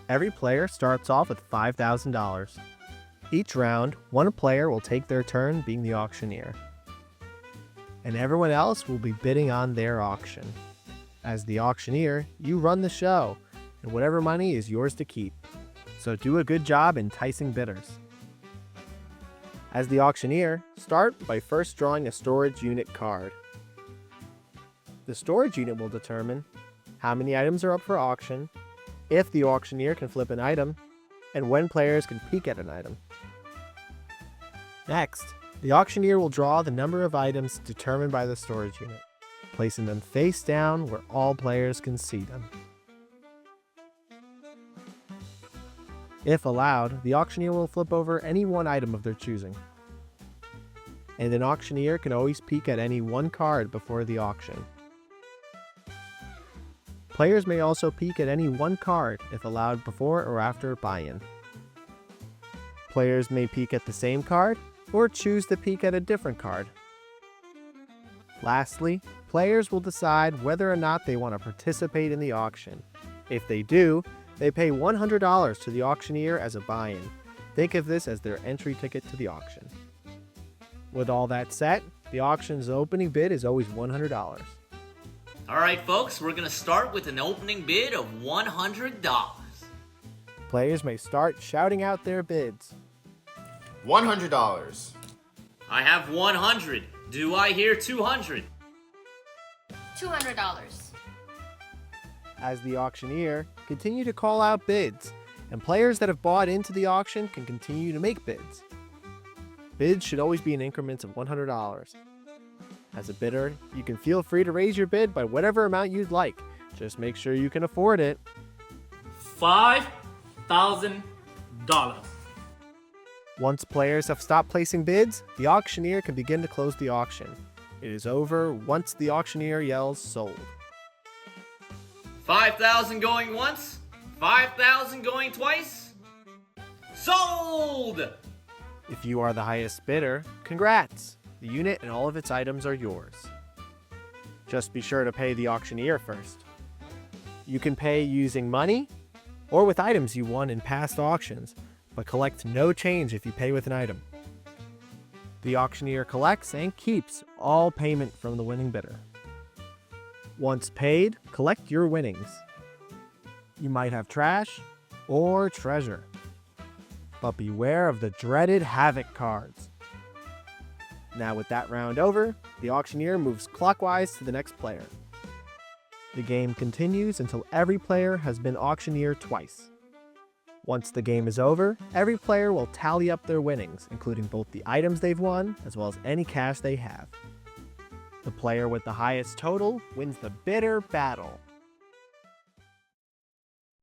Every player starts off with $5,000. Each round, one player will take their turn being the auctioneer, and everyone else will be bidding on their auction. As the auctioneer, you run the show, and whatever money is yours to keep. So do a good job enticing bidders. As the auctioneer, start by first drawing a storage unit card. The storage unit will determine how many items are up for auction, if the auctioneer can flip an item, and when players can peek at an item. Next, the auctioneer will draw the number of items determined by the storage unit, placing them face down where all players can see them. If allowed, the auctioneer will flip over any one item of their choosing. And an auctioneer can always peek at any one card before the auction. Players may also peek at any one card if allowed before or after buy-in. Players may peek at the same card or choose to peek at a different card. Lastly, players will decide whether or not they want to participate in the auction. If they do, they pay $100 to the auctioneer as a buy-in. Think of this as their entry ticket to the auction. With all that set, the auction's opening bid is always $100. Alright folks, we're going to start with an opening bid of $100. Players may start shouting out their bids. $100. I have 100. Do I hear 200? $200. As the auctioneer, continue to call out bids, and players that have bought into the auction can continue to make bids. Bids should always be in increments of $100. As a bidder, you can feel free to raise your bid by whatever amount you'd like. Just make sure you can afford it. $5,000. Once players have stopped placing bids, the auctioneer can begin to close the auction. It is over once the auctioneer yells sold. 5,000 going once, 5,000 going twice. Sold! If you are the highest bidder, congrats! The unit and all of its items are yours. Just be sure to pay the auctioneer first. You can pay using money or with items you won in past auctions, but collect no change if you pay with an item. The auctioneer collects and keeps all payment from the winning bidder. Once paid, collect your winnings. You might have trash or treasure, but beware of the dreaded Havoc cards. Now with that round over, the auctioneer moves clockwise to the next player. The game continues until every player has been auctioneer twice. Once the game is over, every player will tally up their winnings, including both the items they've won as well as any cash they have. The player with the highest total wins the bidder battle.